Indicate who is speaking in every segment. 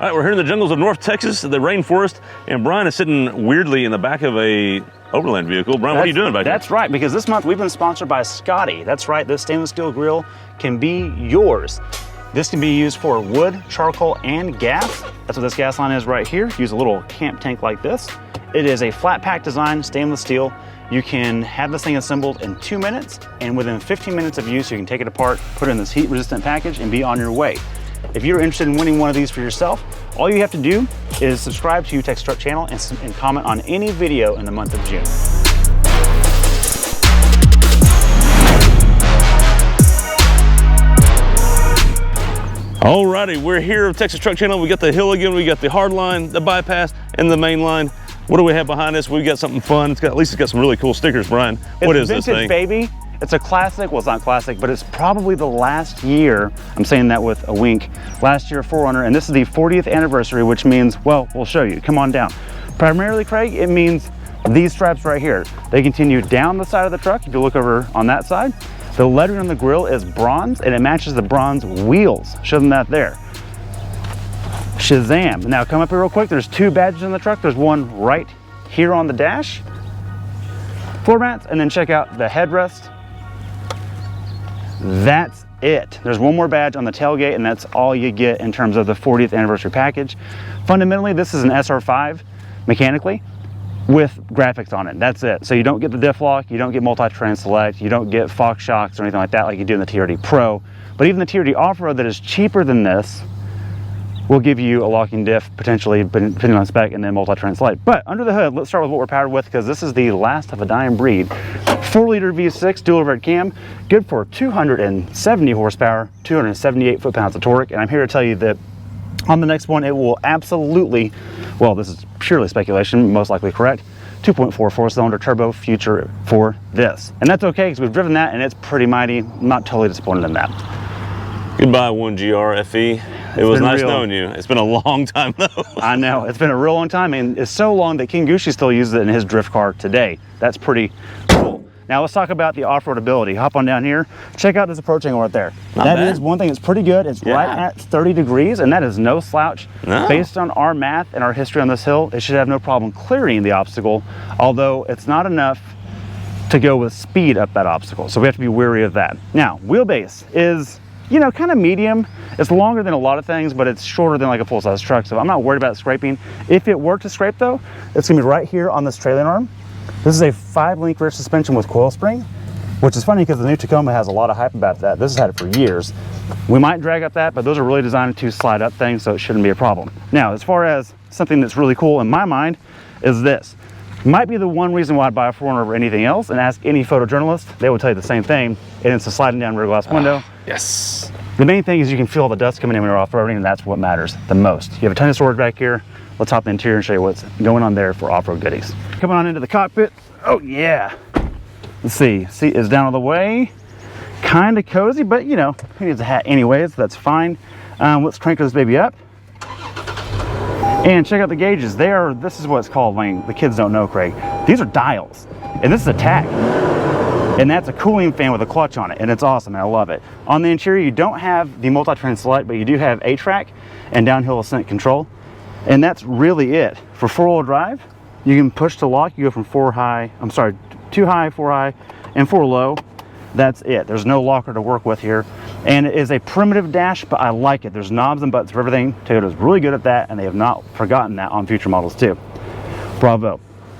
Speaker 1: All right, we're here in the jungles of North Texas, the rainforest, and Brian is sitting weirdly in the back of a overland vehicle. Brian, what are you doing back there?
Speaker 2: That's right, because this month we've been sponsored by Scotty. That's right, this stainless steel grill can be yours. This can be used for wood, charcoal, and gas. That's what this gas line is right here. Use a little camp tank like this. It is a flat pack design, stainless steel. You can have this thing assembled in 2 minutes, and within 15 minutes of use, you can take it apart, put it in this heat-resistant package, and be on your way. If you're interested in winning one of these for yourself, all you have to do is subscribe to Texas Truck Channel and comment on any video in the month of June.
Speaker 1: Alrighty, we're here at Texas Truck Channel. We got the hill again, we got the hard line, the bypass, and the main line. What do we have behind us? We've got something fun. At least it's got some really cool stickers, Brian. What is this thing?
Speaker 2: It's vintage, baby. It's a classic. Well, it's not classic, but it's probably the last year. I'm saying that with a wink. Last year, 4Runner, and this is the 40th anniversary, which means, well, we'll show you. Come on down. Primarily, Craig, it means these stripes right here. They continue down the side of the truck. If you look over on that side, the lettering on the grill is bronze, and it matches the bronze wheels. Show them that there. Shazam. Now come up here real quick. There's 2 badges in the truck. There's one right here on the dash, floor mats, and then check out the headrest. That's it. There's one more badge on the tailgate, and that's all you get in terms of the 40th anniversary package. Fundamentally, this is an SR5 mechanically with graphics on it. That's it. So you don't get the diff lock, you don't get multi-trans select, you don't get Fox shocks or anything like that like you do in the TRD Pro. But even the TRD Off-Road that is cheaper than this will give you a locking diff potentially, depending on spec, and then multi-trans select. But under the hood, let's start with what we're powered with, because this is the last of a dying breed. 4-liter V6 dual overhead cam, good for 270 horsepower, 278 foot-pounds of torque. And I'm here to tell you that on the next one, it will absolutely, well, this is purely speculation, most likely correct, 2.4 4-cylinder turbo future for this. And that's okay, because we've driven that and it's pretty mighty. I'm not totally disappointed in that.
Speaker 1: Goodbye, 1GR FE. It was nice knowing you. It's been a long time though.
Speaker 2: I know, it's been a real long time, and it's so long that King Gucci still uses it in his drift car today. That's pretty cool. Now let's talk about the off-road ability. Hop on down here. Check out this approach angle right there. That is one thing that's pretty good. It's right at 30 degrees, and that is no slouch. No. Based on our math and our history on this hill, it should have no problem clearing the obstacle, although it's not enough to go with speed up that obstacle. So we have to be wary of that. Now, wheelbase is, you know, kind of medium. It's longer than a lot of things, but it's shorter than like a full-size truck, so I'm not worried about scraping. If it were to scrape though, it's gonna be right here on this trailing arm. This is a 5-link rear suspension with coil spring, which is funny because the new Tacoma has a lot of hype about that. This has had it for years. We might drag up that, but those are really designed to slide up things, so it shouldn't be a problem. Now, as far as something that's really cool in my mind is this. Might be the one reason why I'd buy a 4Runner over anything else, and ask any photojournalist, they will tell you the same thing, and it's a sliding down rear glass window.
Speaker 1: Yes.
Speaker 2: The main thing is you can feel all the dust coming in when you're off-roading, and that's what matters the most. You have a ton of storage back here. Let's hop in the interior and show you what's going on there for off-road goodies. Coming on into the cockpit. Oh yeah. Let's see, seat is down all the way. Kind of cozy, but you know, who needs a hat anyways, that's fine. Let's crank this baby up. And check out the gauges. This is what's called, like, the kids don't know, Craig. These are dials, and this is a tach. And that's a cooling fan with a clutch on it, and it's awesome, and I love it. On the interior, you don't have the multi-trans select, but you do have A-track and downhill ascent control. And that's really it. For 4-wheel drive, you can push to lock. You go from 2 high, 4 high, and 4 low. That's it. There's no locker to work with here. And it is a primitive dash, but I like it. There's knobs and buttons for everything. Toyota's really good at that, and they have not forgotten that on future models too. Bravo.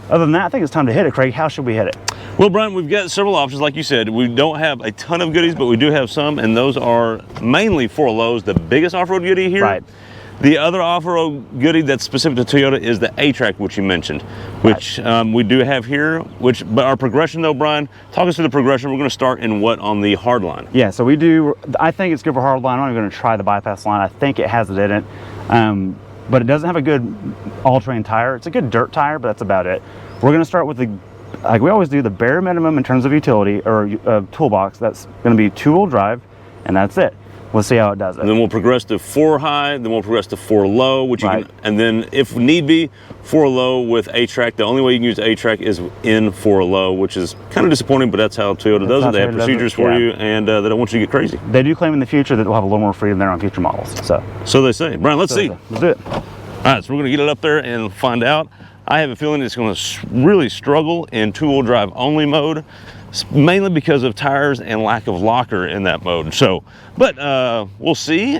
Speaker 2: Other than that, I think it's time to hit it, Craig. How should we hit it?
Speaker 1: Well, Brian, we've got several options. Like you said, we don't have a ton of goodies, but we do have some, and those are mainly 4 lows, the biggest off-road goodie here. Right. The other off-road goodie that's specific to Toyota is the A-Track, which you mentioned, which we do have here. But our progression though, Brian, talk us through the progression. We're going to start in what on the hard line? Yeah, so we do, I think it's good for hard line. I'm not even going to try the bypass line. I think it has it in it, but it doesn't have a good all-terrain tire. It's a good dirt tire, but that's about it. We're going to start with the, like we always do, the bare minimum in terms of utility or toolbox. That's going to be 2-wheel drive, and that's it.
Speaker 2: We'll see how it does it.
Speaker 1: And then we'll progress to 4 high, then we'll progress to 4 low, which you can, and then if need be, 4 low with A-Track. The only way you can use A-Track is in 4 low, which is kind of disappointing, but that's how Toyota does it. They have procedures for you, and they don't want you to get crazy.
Speaker 2: They do claim in the future that we'll have a little more freedom there on future models.
Speaker 1: So they say. Brian, let's see.
Speaker 2: Let's do it.
Speaker 1: All right, so we're gonna get it up there and find out. I have a feeling it's gonna really struggle in 2-wheel drive only mode, mainly because of tires and lack of locker in that mode. So, but we'll see.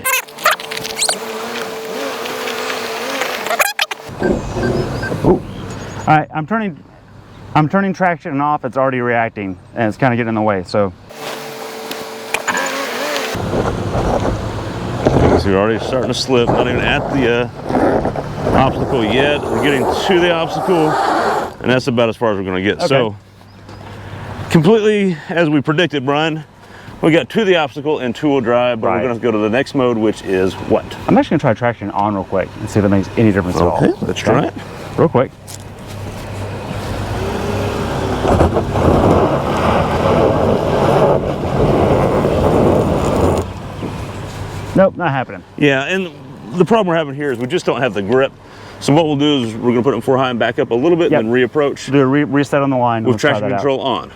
Speaker 2: Ooh. All right, I'm turning traction off. It's already reacting, and it's kind of getting in the way. So
Speaker 1: we're already starting to slip. Not even at the obstacle yet. We're getting to the obstacle, and that's about as far as we're going to get. Okay. So, completely as we predicted, Brian, we got to the obstacle in 2-wheel drive, but we're going to go to the next mode, which is what?
Speaker 2: I'm actually going to try traction on real quick and see if that makes any difference at all.
Speaker 1: Let's try it.
Speaker 2: Real quick. Nope, not happening.
Speaker 1: Yeah, and the problem we're having here is we just don't have the grip. So what we'll do is we're going to put it in 4 high and back up a little bit, and then reapproach.
Speaker 2: Do a reset on the line
Speaker 1: with traction control on.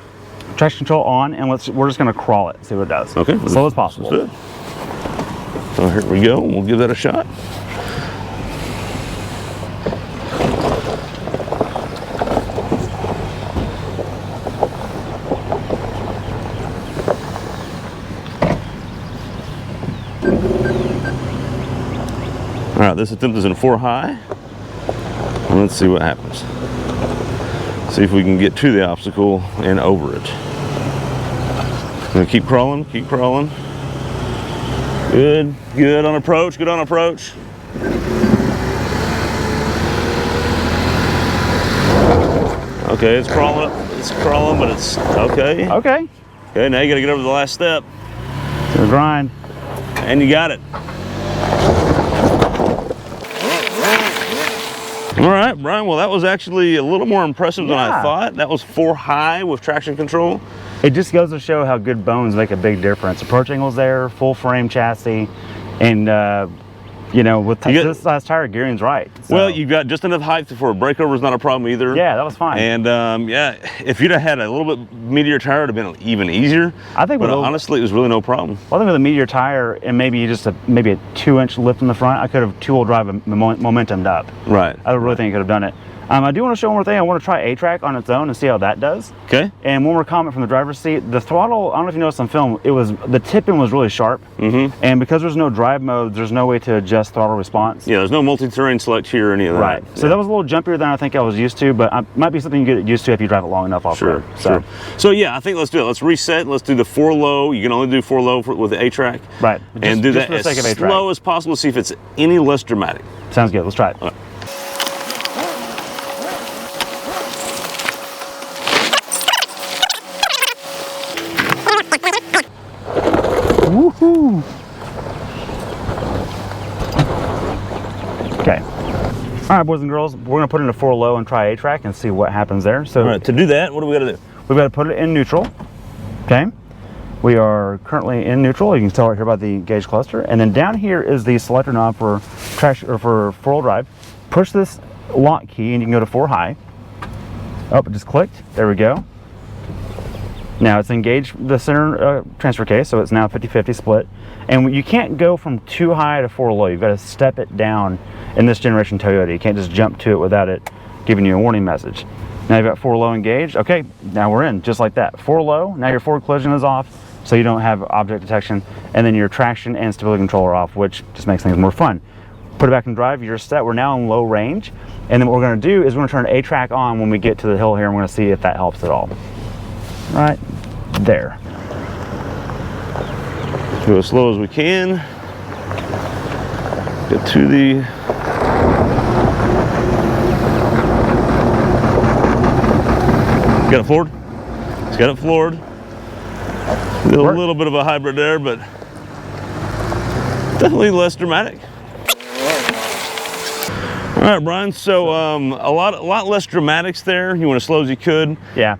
Speaker 2: Traction control on, and we're just going to crawl it, see what it does.
Speaker 1: Okay.
Speaker 2: As slow as possible.
Speaker 1: So here we go. We'll give that a shot. All right, this attempt is in 4 high. Let's see what happens. See if we can get to the obstacle and over it. Gonna keep crawling, keep crawling. Good, good on approach, good on approach. Okay, it's crawling up, but it's okay.
Speaker 2: Okay.
Speaker 1: Okay, now you gotta get over the last step.
Speaker 2: To the grind.
Speaker 1: And you got it. All right, Brian, well, that was actually a little more impressive than I thought. That was 4 high with traction control.
Speaker 2: It just goes to show how good bones make a big difference. Approach angle's there, full frame chassis, and you know, with this size tire, gearing's right. So.
Speaker 1: Well, you've got just enough height for a breakover is not a problem either.
Speaker 2: Yeah, that was fine.
Speaker 1: And yeah, if you'd have had a little bit meatier tire, it would have been even easier.
Speaker 2: I think,
Speaker 1: but honestly, it was really no problem.
Speaker 2: Well, I think with a meatier tire and maybe just maybe a 2-inch lift in the front, I could have 2-wheel drive momentumed up.
Speaker 1: Right.
Speaker 2: I really think I could have done it. I do want to show one more thing. I want to try A-Track on its own and see how that does.
Speaker 1: Okay.
Speaker 2: And one more comment from the driver's seat. The throttle, I don't know if you noticed on film, the tip-in was really sharp. And because there's no drive mode, there's no way to adjust throttle response.
Speaker 1: Yeah, there's no multi-terrain select here or any of that.
Speaker 2: Right. So that was a little jumpier than I think I was used to, but it might be something you get used to if you drive it long enough off-road.
Speaker 1: Sure. So yeah, I think let's do it. Let's reset. Let's do the 4 low. You can only do 4 low with the A-Track.
Speaker 2: Right.
Speaker 1: And do that as slow as possible to see if it's any less dramatic.
Speaker 2: Sounds good. Let's try it. Woohoo! Okay. All right, boys and girls, we're gonna put it in a 4 low and try A-Track and see what happens there. So,
Speaker 1: all right, to do that, what do we gotta do?
Speaker 2: We've got to put it in neutral. Okay. We are currently in neutral. You can tell right here by the gauge cluster, and then down here is the selector knob for traction or for 4-wheel drive. Push this lock key, and you can go to 4 high. Oh, it just clicked. There we go. Now it's engaged the center transfer case, so it's now 50-50 split. And you can't go from 2 high to 4 low. You've got to step it down in this generation Toyota. You can't just jump to it without it giving you a warning message. Now you've got 4 low engaged. Okay, now we're in, just like that. 4 low, now your forward collision is off, so you don't have object detection. And then your traction and stability control are off, which just makes things more fun. Put it back in drive, you're set. We're now in low range. And then what we're gonna do is we're gonna turn A-Track on when we get to the hill here, and we're gonna see if that helps at all. Right there.
Speaker 1: Go as slow as we can. Get to the got it floored. It's got it floored. A little bit of a hybrid there, but definitely less dramatic. All right, Brian. So a lot less dramatics there. You went as slow as you could.
Speaker 2: Yeah.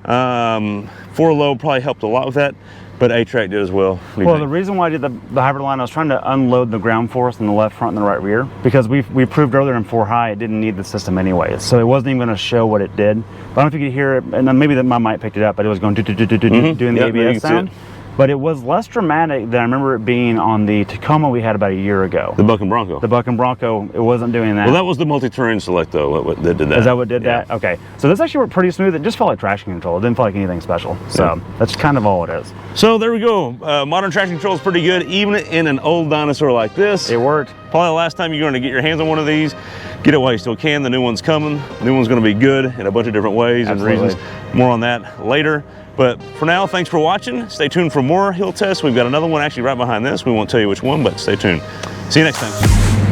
Speaker 1: 4 low probably helped a lot with that. but A-Track did as well.
Speaker 2: Well, the reason why I did the hybrid line, I was trying to unload the ground force in the left front and the right rear, because we proved earlier in 4 high it didn't need the system anyway, so it wasn't even going to show what it did. But I don't know if you could hear it, and then maybe that my mic picked it up, but it was going doing the ABS sound. But it was less dramatic than I remember it being on the Tacoma we had about a year ago.
Speaker 1: The Buck and Bronco.
Speaker 2: The Buck and Bronco, it wasn't doing that.
Speaker 1: Well, that was the multi-terrain select though that did that.
Speaker 2: Is that what did that? Okay. So this actually worked pretty smooth. It just felt like traction control. It didn't feel like anything special. So that's kind of all it is.
Speaker 1: So there we go. Modern traction control is pretty good, even in an old dinosaur like this.
Speaker 2: It worked.
Speaker 1: Probably the last time you're going to get your hands on one of these. Get it while you still can. The new one's coming. The new one's going to be good in a bunch of different ways and reasons. More on that later. But for now, thanks for watching. Stay tuned for more hill tests. We've got another one actually right behind this. We won't tell you which one, but stay tuned. See you next time.